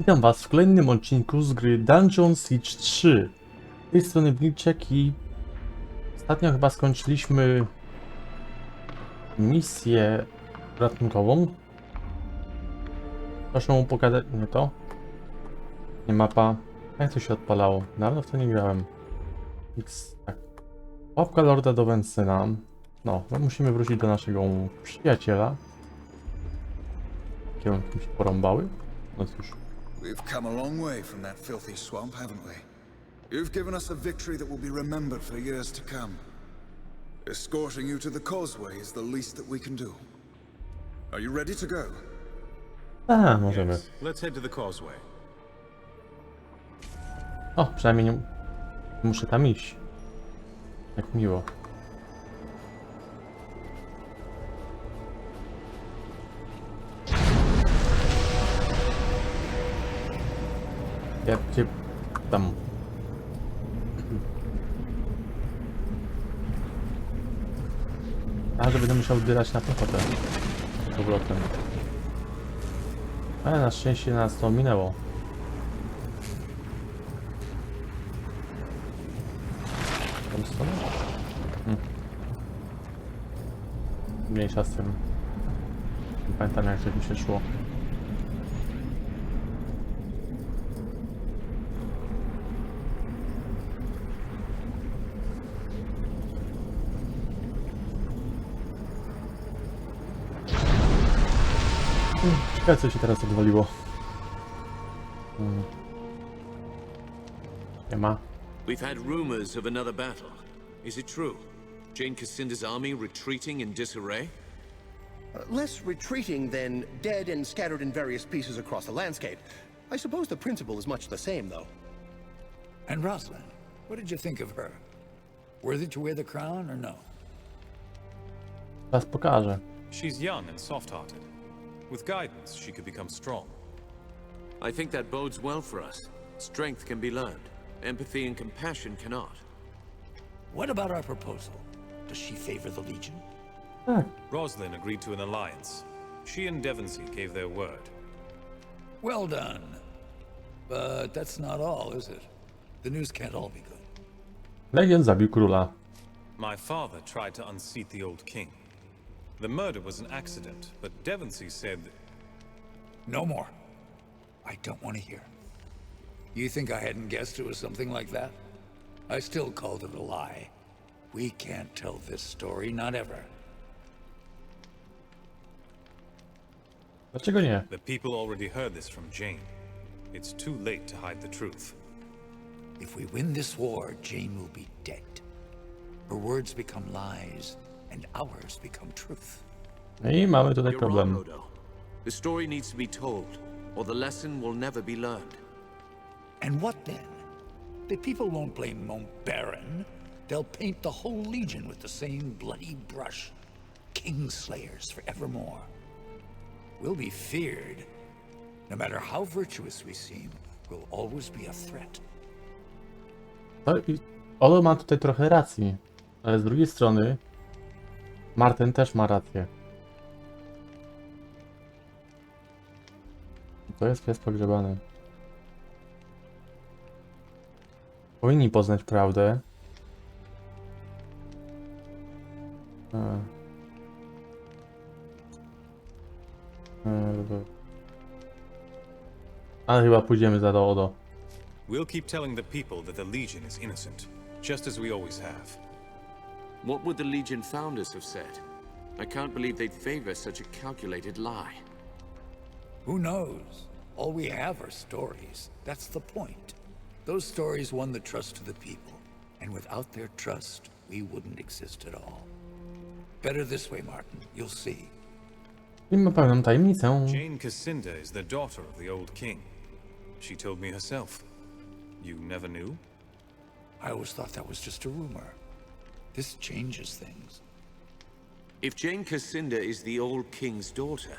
Witam was w kolejnym odcinku z gry Dungeon Siege 3. Z tej strony Wilczek i ostatnio chyba skończyliśmy misję ratunkową. Proszę mu pokazać, nie to. Nie mapa. Jak to się odpalało? Dawno w to nie grałem. X, tak. Łapka Lorda do Węsyna. No musimy wrócić do naszego przyjaciela. Kierunki mi się porąbały. No cóż. We've come a long way from that filthy swamp, haven't we? You've given us a victory that will be remembered for years to come. Escorting you to the causeway is the least that we can do. Are you ready to go? A, możemy. Yes. Let's head to the causeway. O, przynajmniej nie muszę tam iść. Jak miło. Ja cię tam. A, że będę musiał dyrać na piechotę. Z powrotem. Ale na szczęście nas to minęło. Tą stronę? Mniejsza z tym. Nie pamiętam, jak to mi się szło. Ciekawe, co się teraz odwaliło. Nie ma. We've had rumors of another battle. Is it true? Jane Cassinda's army retreating in disarray? Less retreating than dead and scattered in various pieces across the landscape. I suppose the principle is much the same, though. And Rosalind, what did you think of her? Worthy to wear the crown or no? Teraz pokażę. She's young and soft-hearted. With guidance, she could become strong. I think that bodes well for us. Strength can be learned. Empathy and compassion cannot. What about our proposal? Does she favor the Legion? Tak. Rosalind agreed to an alliance. She and Devonsey gave their word. Well done. But that's not all, is it? The news can't all be good. Legion zabił króla. My father tried to unseat the old king. The murder was an accident, but Devonsey said... No more. I don't want to hear. You think I hadn't guessed it was something like that? I still called it a lie. We can't tell this story, not ever. Dlaczego nie? The people already heard this from Jane. It's too late to hide the truth. If we win this war, Jane will be dead. Her words become lies, and ours become truth. No i mamy tutaj You're wrong, problem. Odo. The story needs to be told, or the lesson will never be learned. And what then? The people won't blame Montbaron. They'll paint the whole Legion with the same bloody brush. Kingslayers forevermore. We'll be feared. No matter how virtuous we seem, we'll always be a threat. Odo ma tutaj trochę racji, ale z drugiej strony Martin też ma rację. To jest pies pogrzebany. Powinni poznać prawdę. Ale chyba pójdziemy za do Odo. We'll keep telling the people that the Legion is innocent, just as we always have. What would the Legion founders have said? I can't believe they'd favor such a calculated lie. Who knows? All we have are stories. That's the point. Those stories won the trust of the people. And without their trust, we wouldn't exist at all. Better this way, Martin. You'll see. I ma pewną tajemnicę. Jane Cassinda is the daughter of the old king. She told me herself. You never knew? I always thought that was just a rumor. This changes things. If Jane Cassinda is the old king's daughter,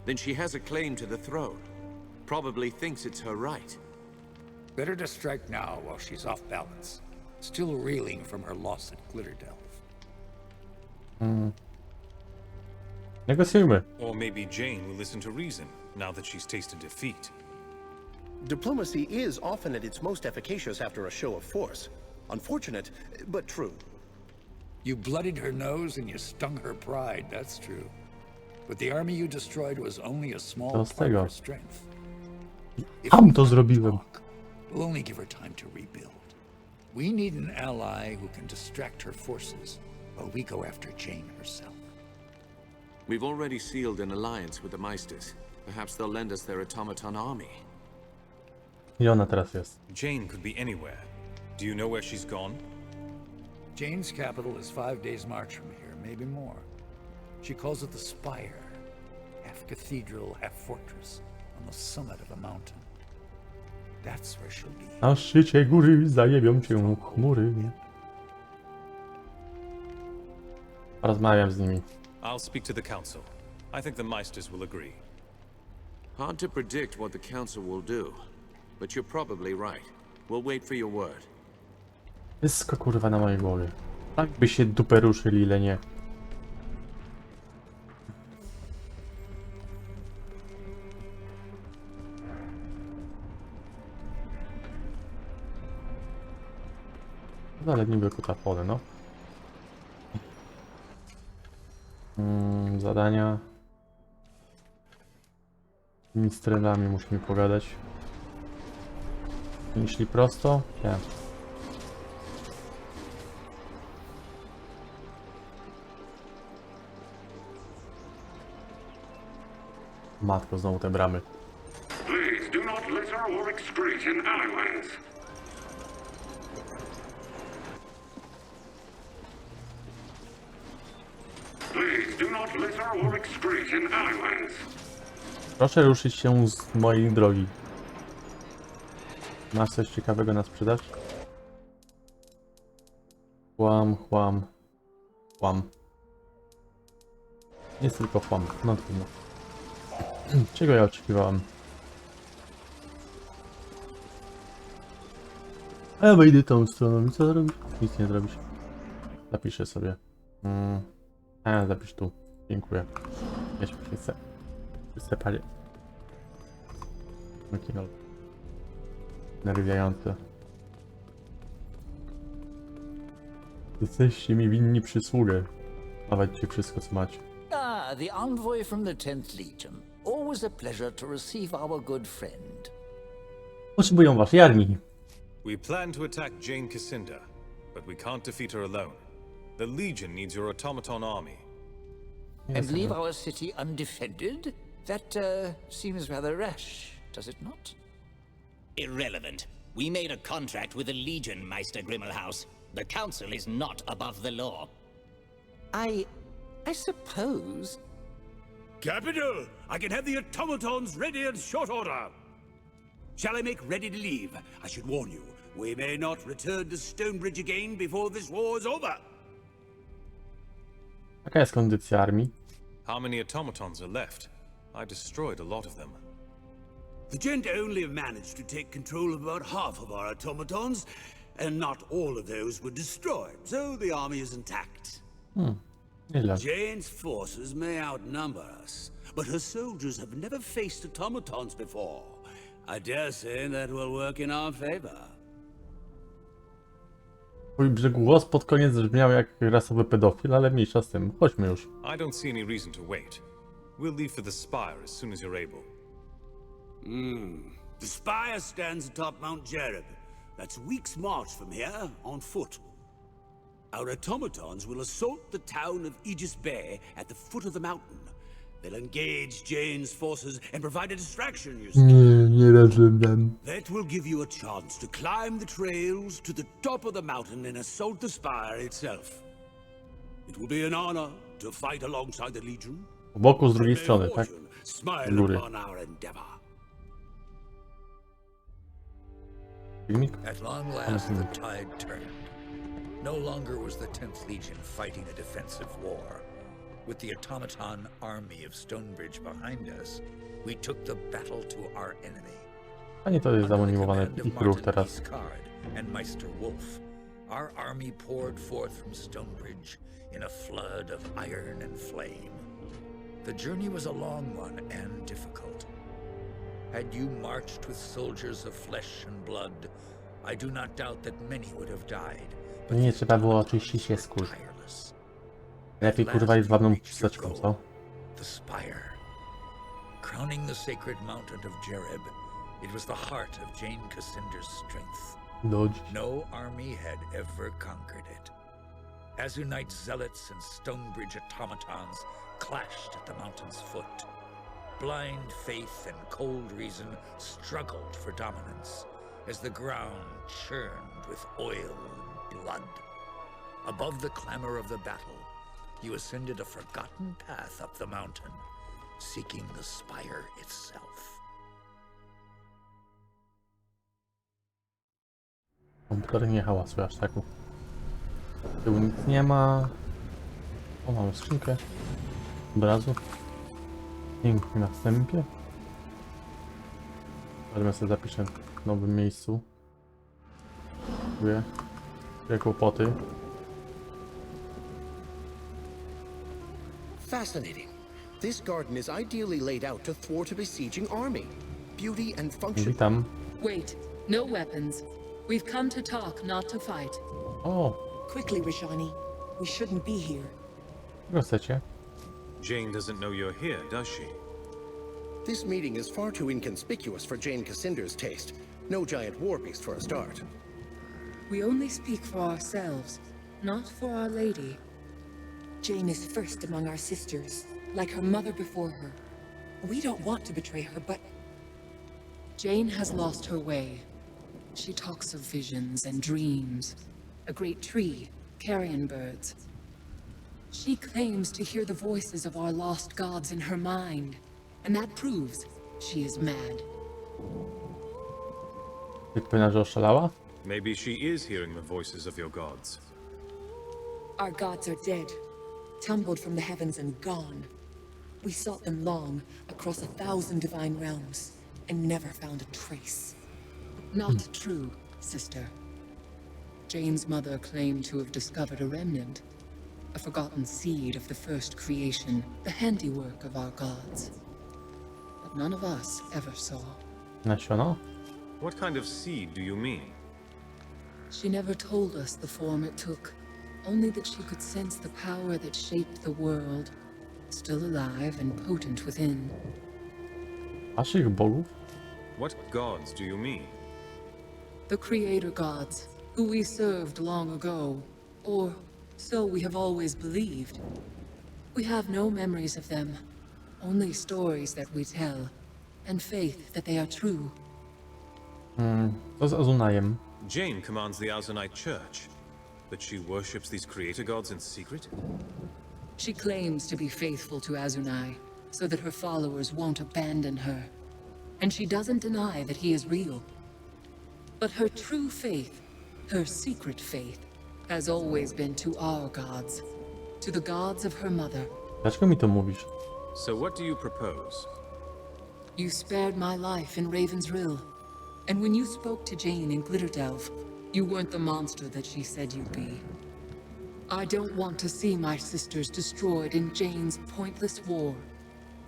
then she has a claim to the throne. Probably thinks it's her right. Better to strike now while she's off balance. Still reeling from her loss at Glitterdelve. Negocjujmy. Or maybe Jane will listen to reason, now that she's tasted defeat. Diplomacy is often at its most efficacious after a show of force. Unfortunate, but true. You bloodied her nose and you stung her pride, that's true. But the army you destroyed was only a small Co z part tego? of her strength. If Sam we to don't zrobiłem. talk, we'll only give her time to rebuild. We need an ally who can distract her forces while we go after Jane herself. We've already sealed an alliance with the Meisters. Perhaps they'll lend us their automaton army. I ona teraz jest. Jane could be anywhere. Do you know where she's gone? Jane's capital is 5 days' march from here, maybe more. She calls it the Spire, half cathedral, half fortress, on the summit of a mountain. That's where she'll be. Na szczycie góry zajebią cię chmury. Rozmawiam z nimi. I'll speak to the council. I think the Meisters will agree. Hard to predict what the council will do, but you're probably right. We'll wait for your word. Wszystko kurwa na mojej głowie. Tak by się dupę ruszyli, ile nie. Ale niby kutafony, no. Zadania. Z ministrelami musimy pogadać. Nie szli prosto? Nie. Matko, znowu te bramy. Please do not let our war excrete in Alliance. Please do not let our war excrete in Alliance. Proszę ruszyć się z mojej drogi. Masz coś ciekawego na sprzedaż? Chłam. Jest tylko chłam, no trudno. Czego ja oczekiwałem? A ja wejdę tą stroną i co zrobić? Nic nie zrobisz. Zapiszę sobie. Zapisz tu. Dziękuję. Ja się chcę. Wysepali. Nerwiające. Jesteście mi winni przysługę. Dawajcie wszystko, co macie. Ah, the envoy from the 10th Legion. Always a pleasure to receive our good friend. Potrzebują waszej armii. We plan to attack Jane Cassinda, but we can't defeat her alone. The Legion needs your automaton army. And leave our city undefended? That seems rather rash, does it not? Irrelevant. We made a contract with the Legion, Meister Grimmelhaus. The Council is not above the law. I suppose. Capital! I can have the automatons ready in short order. Shall I make ready to leave? I should warn you, we may not return to Stonebridge again before this war is over. Jaka jest kondycja armii? How many automatons are left? I destroyed a lot of them. The gent only managed to take control of about half of our automatons, and not all of those were destroyed, so the army is intact. Ile? Jane's forces may outnumber us, but her soldiers have never faced automatons before. I dare say that will work in our favor. Twój głos pod koniec brzmiał jak rasowy pedofil, ale mniejsza z tym. Chodźmy już. I don't see any reason to wait. We'll leave for the Spire as soon as you're able. The Spire stands atop Mount Jereb. That's a week's march from here, on foot. Our automatons will assault the town of Aegis Bay at the foot of the mountain. They'll engage Jane's forces and provide a distraction, you see. Nie rozumiem. That will give you a chance to climb the trails to the top of the mountain and assault the Spire itself. It will be an honor to fight alongside the Legion. Po boku z drugiej May strony, tak? fortune smile Z góry. upon our endeavor. Filmik? At long last, the tide turned. No longer was the 10th Legion fighting a defensive war. With the automaton army of Stonebridge behind us, we took the battle to our enemy. A nie, to jest Under the zamonimowany command of ich ruch Martin teraz. Iscard and Meister Wolf, our army poured forth from Stonebridge in a flood of iron and flame. The journey was a long one and difficult. Had you marched with soldiers of flesh and blood, I do not doubt that many would have died. But Nie trzeba było oczyścić się skór. Lepiej kurwa jest wabną chusteczką, co? The spire. Crowning the sacred mountain of Jereb, it was the heart of Jane Cassinder's strength. Dodge. No army had ever conquered it. Azunite zealots and Stonebridge automatons clashed at the mountain's foot. Blind faith and cold reason struggled for dominance as the ground churned with oil and blood. Above the clamor of the battle, you ascended a forgotten path up the mountain, seeking the spire itself. Komputer nie hałasuje aż tak. Tu nic nie ma. O, mamy skrzynkę obrazu. Pięknie na wstępie. Zobaczmy, sobie zapiszę w nowym miejscu. Dziękuję. Dziękuję, kłopoty. Fascinating. This garden is ideally laid out to thwart a besieging army. Beauty and function. Witam. Wait, no weapons. We've come to talk, not to fight. O, Quickly, Rajani. We shouldn't be here. czego chcecie? Jane doesn't know you're here, does she? This meeting is far too inconspicuous for Jane Cassinder's taste. No giant war beast for a start. We only speak for ourselves, not for Our Lady. Jane is first among our sisters, like her mother before her. We don't want to betray her, but Jane has lost her way. She talks of visions and dreams. A great tree, carrion birds. She claims to hear the voices of our lost gods in her mind. And that proves she is mad. Powinna, że oszalała? Maybe she is hearing the voices of your gods. our gods are dead, tumbled from the heavens and gone. We sought them long, across 1,000 divine realms, and never found a trace. Not true, sister. Jane's mother claimed to have discovered a remnant, a forgotten seed of the first creation, the handiwork of our gods. But none of us ever saw. Nasiono? What kind of seed do you mean? She never told us the form it took, only that she could sense the power that shaped the world, still alive and potent within. Waszych bogów? What gods do you mean? The creator gods, who we served long ago, or so we have always believed. We have no memories of them, only stories that we tell, and faith that they are true. Co z Azunajem? Jane commands the Azunite Church, but she worships these creator gods in secret? She claims to be faithful to Azunai, so that her followers won't abandon her. And she doesn't deny that he is real. But her true faith, her secret faith, has always been to our gods, to the gods of her mother. Dlaczego mi to mówisz? So what do you propose? You spared my life in Raven's Rill, and when you spoke to Jane in Glitterdelve, you weren't the monster that she said you'd be. I don't want to see my sisters destroyed in Jane's pointless war.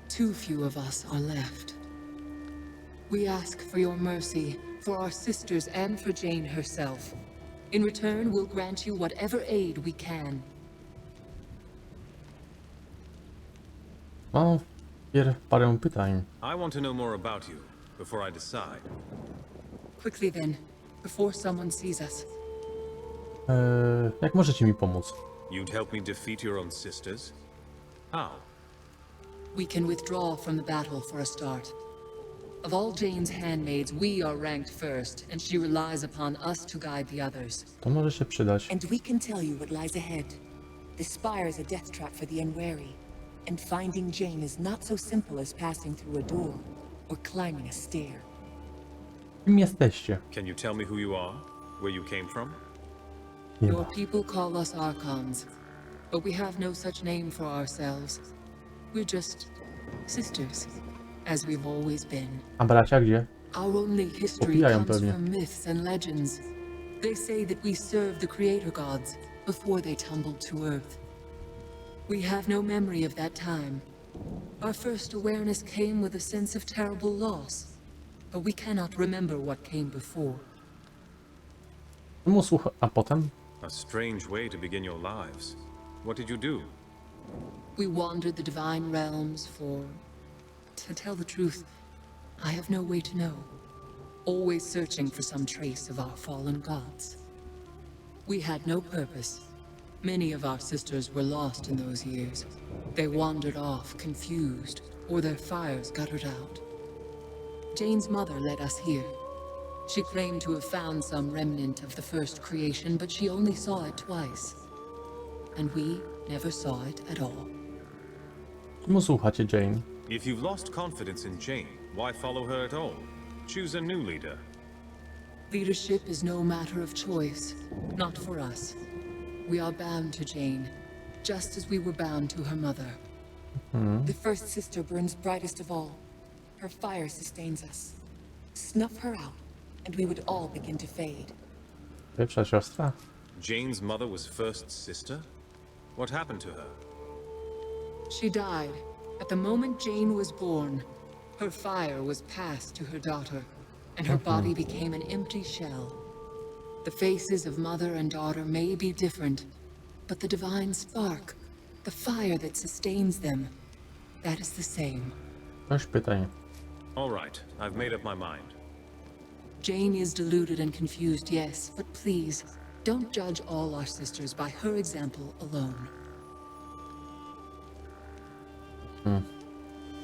Too few of us are left. We ask for your mercy, for our sisters and for Jane herself. In return, we'll grant you whatever aid we can. Mam parę pytań. I want to know more about you before I decide. Quickly then, before someone sees us. Jak możecie mi pomóc? You'd help me defeat your own sisters? How? We can withdraw from the battle for a start. Of all Jane's handmaids, we are ranked first, and she relies upon us to guide the others. To może się przydać. And we can tell you what lies ahead. The spire is a death trap for the unwary, and finding Jane is not so simple as passing through a door or climbing a stair. Kim jesteście? Can you tell me who you are? Where you came from? Nie Your ma. people call us Archons, but we have no such name for ourselves. We're just sisters, as we've always been. A bracia gdzie? Our only history Popijają comes pewnie. from myths and legends. They say that we served the creator gods before they tumbled to earth. We have no memory of that time. Our first awareness came with a sense of terrible loss. but we cannot remember what came before. A potem? A strange way to begin your lives. What did you do? We wandered the divine realms for... To tell the truth, I have no way to know. Always searching for some trace of our fallen gods. We had no purpose. Many of our sisters were lost in those years. They wandered off, confused, or their fires guttered out. Jane's mother led us here. She claimed to have found some remnant of the first creation, but she only saw it twice. And we never saw it at all. Czemu słuchacie Jane? If you've lost confidence in Jane, why follow her at all? Choose a new leader. Leadership is no matter of choice, not for us. We are bound to Jane, just as we were bound to her mother. The first sister burns brightest of all. Her fire sustains us. Snuff her out, and we would all begin to fade. Pierwsza siostra? Jane's mother was first sister? What happened to her? She died. At the moment Jane was born, her fire was passed to her daughter, and her body became an empty shell. The faces of mother and daughter may be different, but the divine spark, the fire that sustains them, that is the same. Masz pytanie. All right, I've made up my mind. Jane is deluded and confused, yes, but please, don't judge all our sisters by her example alone.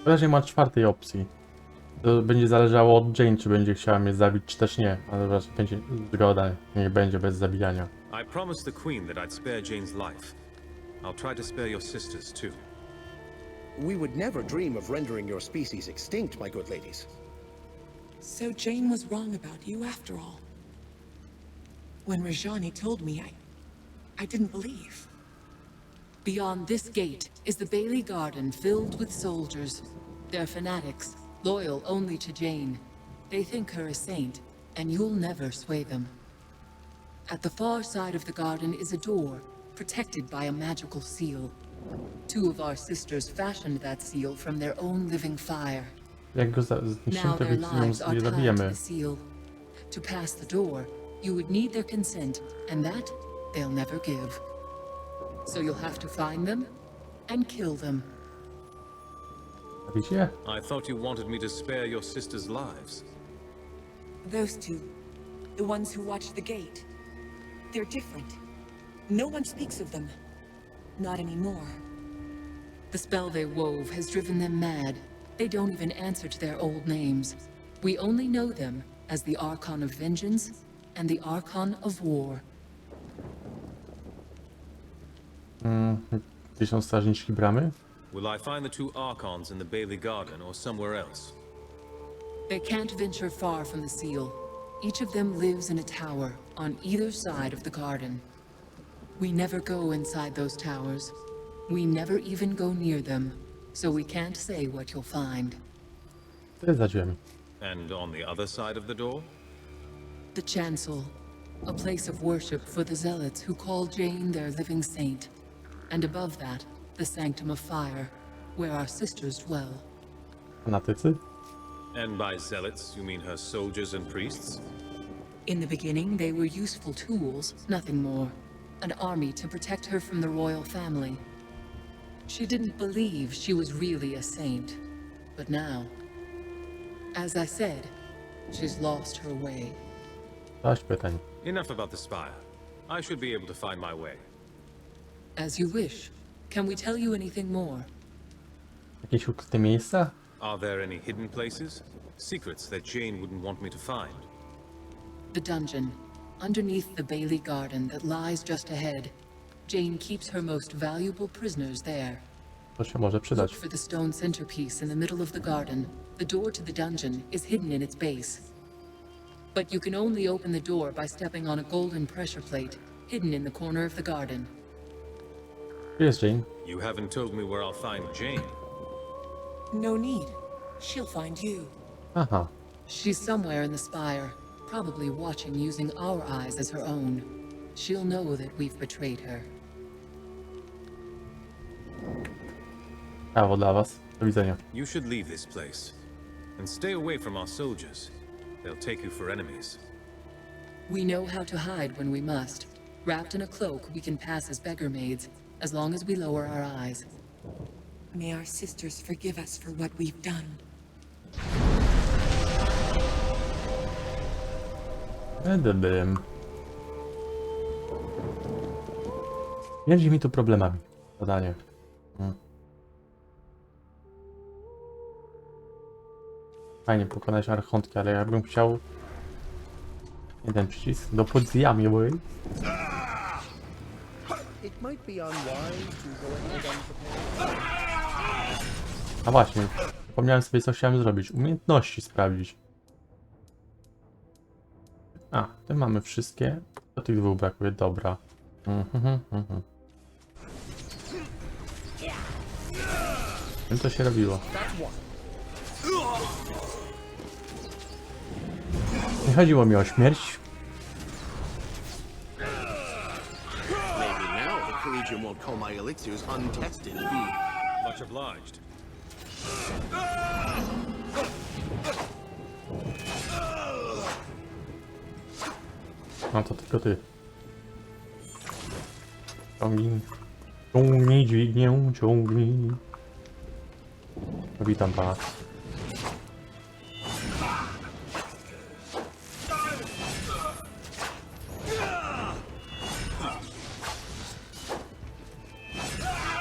Raczej ma czwartej opcji. To będzie zależało od Jane, czy będzie chciała mnie zabić, czy też nie. Ale raczej będzie zgoda, niech będzie bez zabijania. I promised the Queen that I'd spare Jane's life. I'll try to spare your sisters too. We would never dream of rendering your species extinct, my good ladies. So Jane was wrong about you after all. When Rajani told me, I didn't believe. Beyond this gate is the Bailey Garden filled with soldiers. They're fanatics, loyal only to Jane. They think her a saint, and you'll never sway them. At the far side of the garden is a door, protected by a magical seal. Two of our sisters fashioned that seal from their own living fire. Jak go zniszczymy, Now to their lives are je tied to zabijemy. the seal. To pass the door, you would need their consent, and that they'll never give. So you'll have to find them and kill them. Zabicie? I thought you wanted me to spare your sisters' lives. Those two, the ones who watch the gate, they're different. No one speaks of them. Not anymore. The spell they wove has driven them mad. They don't even answer to their old names. We only know them as the Archon of Vengeance and the Archon of War. Gdzie są strażniczki bramy? Will I find the two Archons in the Bailey Garden or somewhere else? They can't venture far from the seal. Each of them lives in a tower on either side of the garden. We never go inside those towers. We never even go near them, so we can't say what you'll find. To jest za drzwiami. And on the other side of the door? The chancel, a place of worship for the zealots who call Jane their living saint. And above that, the sanctum of fire, where our sisters dwell. Fanatycy? And by zealots, you mean her soldiers and priests? In the beginning, they were useful tools, nothing more. An army to protect her from the royal family. She didn't believe she was really a saint. But now, as I said, she's lost her way. Dość pytań. Enough about the spire. I should be able to find my way. As you wish. Can we tell you anything more? Jakieś ukryte miejsca? Are there any hidden places? Secrets that Jane wouldn't want me to find? The dungeon, underneath the Bailey Garden that lies just ahead. Jane keeps her most valuable prisoners there. To się może przydać. Look for the stone centerpiece in the middle of the garden. The door to the dungeon is hidden in its base. But you can only open the door by stepping on a golden pressure plate, hidden in the corner of the garden. Gdzie jest Jane? You haven't told me where I'll find Jane. No need. She'll find you. Aha. She's somewhere in the spire, probably watching using our eyes as her own. She'll know that we've betrayed her. Brawo dla was. Do widzenia. You should leave this place. And stay away from our soldiers. They'll take you for enemies. We know how to hide when we must. Wrapped in a cloak, we can pass as beggar maids, as long as we lower our eyes. May our sisters forgive us for what we've done. Mieli mi tu problemami. Zadanie. Fajnie pokonać archontki, ale ja bym chciał... jeden przycisk do podziemi, bo... It might be unwise to go ahead unprepared. A właśnie, zapomniałem sobie, co chciałem zrobić. Umiejętności sprawdzić. A, tu mamy wszystkie. Do tych dwóch brakuje, dobra. Czym to się robiło? Nie chodziło mi o śmierć. Maybe now the Collegium won't call my elixirs untested. Much obliged. No to tylko ty. Ciągnij. Ciągnij dźwignię, ciągnij. No, witam pana.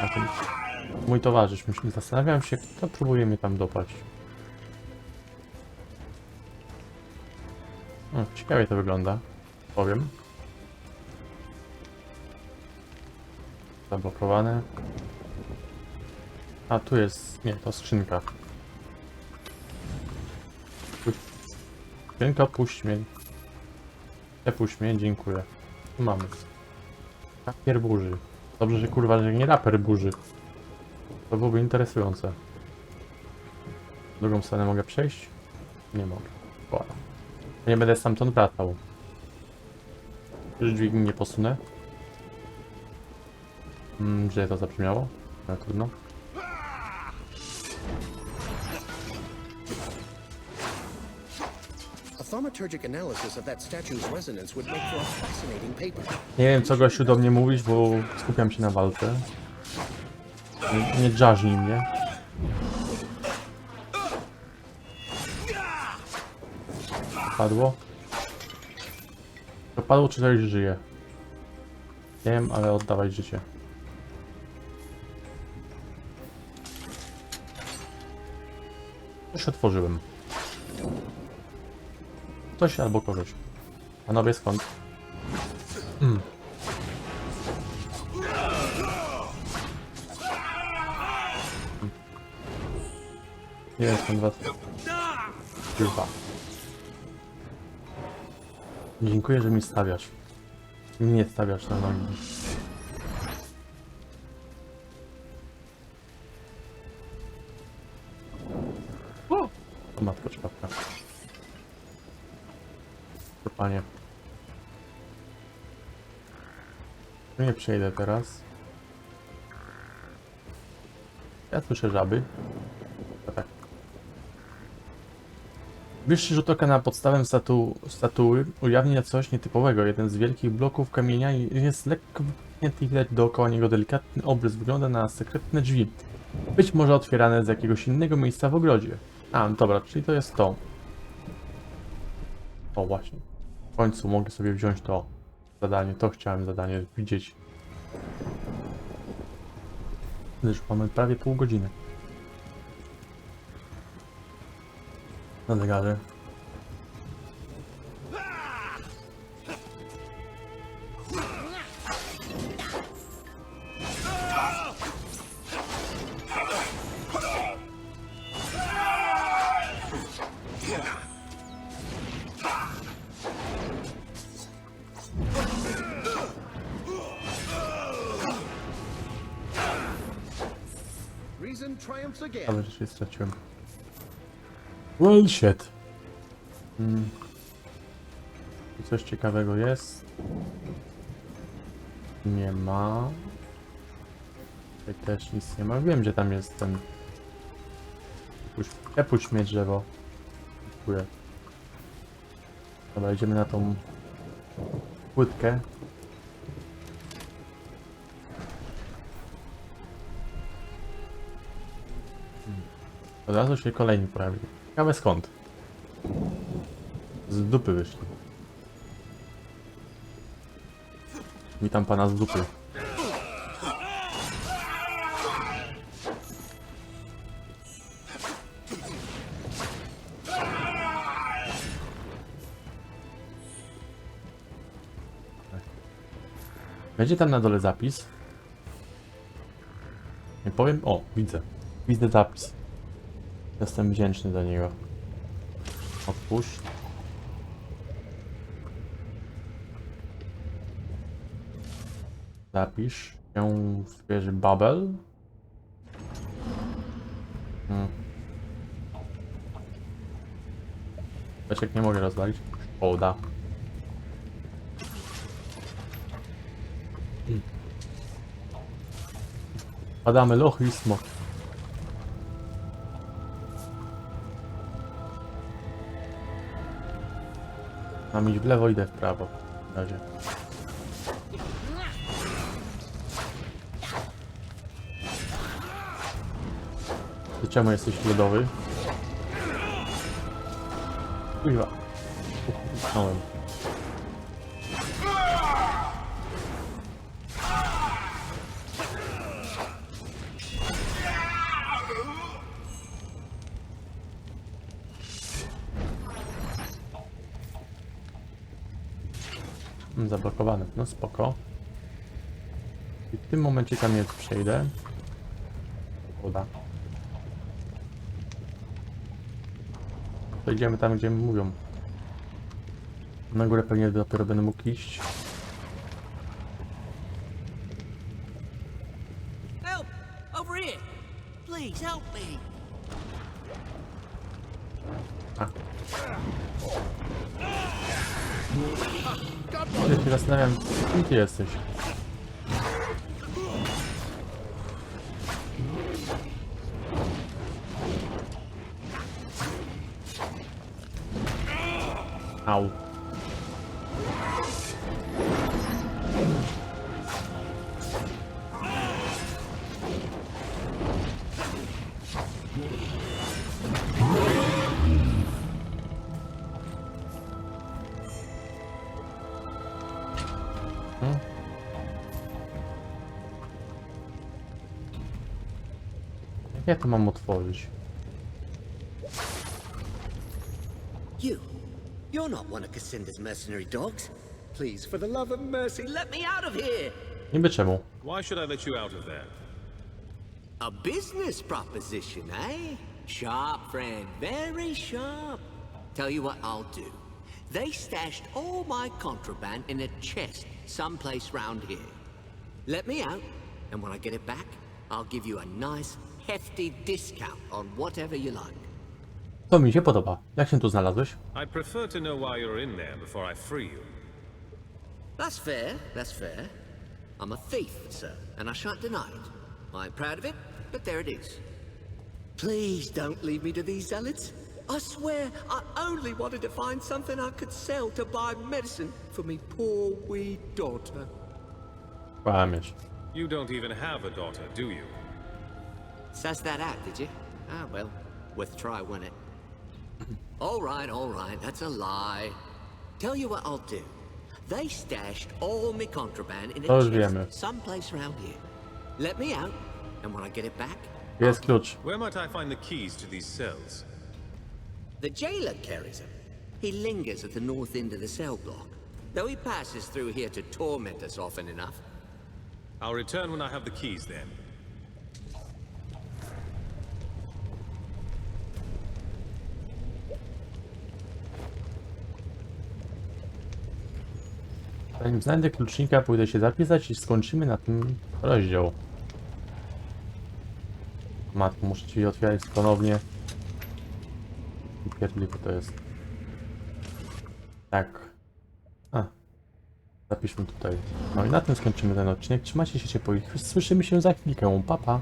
A ten mój towarzysz, zastanawiam się, kto próbuje mnie tam dopaść. Ciekawie to wygląda, powiem. Zablokowane. A tu jest, nie, to skrzynka. Skrzynka, puść mnie. Puść mnie, dziękuję. Tu mamy. Raper burzy. Dobrze, że kurwa, że nie raper burzy. To byłoby interesujące. W drugą stronę mogę przejść? Nie mogę. Dobra. Nie będę stamtąd wracał. Już dźwigni nie posunę. Źle to zabrzmiało, ale trudno. A thaumaturgic analysis of that statue's resonance would make for a fascinating paper. Nie wiem, co gościu do mnie mówić, bo skupiam się na walce. Nie dżażnij mnie. Padło? To padło, czy coś żyje? Nie wiem, ale oddawaj życie. Już otworzyłem. Coś albo kogoś. Panowie, skąd? Nie wiem, skąd was... Chyba. Dziękuję, że mi stawiasz. Mnie stawiasz na nogi. O matko czapka. Panie. Nie przejdę teraz. Ja słyszę żaby. To tak. Wyższy rzut oka na podstawę statuły ujawnia coś nietypowego. Jeden z wielkich bloków kamienia jest lekko wypchnięty i widać dookoła niego delikatny obrys. Wygląda na sekretne drzwi. Być może otwierane z jakiegoś innego miejsca w ogrodzie. A, dobra, czyli to jest to. O, właśnie. W końcu mogę sobie wziąć to zadanie. To chciałem zadanie widzieć. Już mamy prawie pół godziny. Na zegarze. Reason triumphs again. Ale rzeczy straciłem. Well shit. Tu coś ciekawego jest. Nie ma. Tutaj też nic nie ma. Wiem, że tam jest ten... Przepuść mnie drzewo. Dziękuję. Dobra, idziemy na tą płytkę. Od razu się kolejni pojawili. Ciekawe skąd. Z dupy wyszli. Witam pana z dupy. Będzie tam na dole zapis. Nie powiem. O, widzę. Widzę zapis. Jestem wdzięczny za niego. Odpuść. Zapisz się w wieży Babel. Beczek nie mogę rozwalić. Szkoda. Padamy lochy i smok. Mam iść w lewo, idę w prawo. W razie. Ty czemu jesteś lodowy? Kurwa. Utknąłem. Zablokowany. No spoko. I w tym momencie tam nie przejdę. Uda. To idziemy tam, gdzie mówią. Na górę pewnie dopiero będę mógł iść. Help! Over here! Please help me! Ja się zastanawiam, kim ty jesteś? Au. Jak to mam otworzyć? You're not one of Cassinda's mercenary dogs. Please, for the love of mercy, let me out of here! Niby czemu? Why should I let you out of there? A business proposition, eh? Sharp, friend, very sharp. Tell you what I'll do. They stashed all my contraband in a chest someplace round here. Let me out, and when I get it back, I'll give you a nice, hefty discount on whatever you like. To mi się podoba. Jak się tu znalazłeś? I'd prefer to know why you're in there before I free you. That's fair, that's fair. I'm a thief, sir, and I shan't deny it. I'm proud of it, but there it is. Please don't leave me to these zealots. I swear, I only wanted to find something I could sell to buy medicine for me poor wee daughter. Kłamiesz. You don't even have a daughter, do you? Suss that out, did you? Ah, well, worth a try, wasn't it? All right, that's a lie. Tell you what I'll do. They stashed all my contraband in a chest someplace around here. Let me out, and when I get it back... Jest klucz. Where might I find the keys to these cells? The jailer carries them. He lingers at the north end of the cell block, though he passes through here to torment us often enough. I'll return when I have the keys then. Zanim znajdę klucznika, pójdę się zapisać i skończymy na tym rozdział. Matko, muszę ci otwierać ponownie. I pierdliko to jest. Tak. Zapiszmy tutaj. No i na tym skończymy ten odcinek. Trzymajcie się ciepło i słyszymy się za chwilkę. Pa, pa.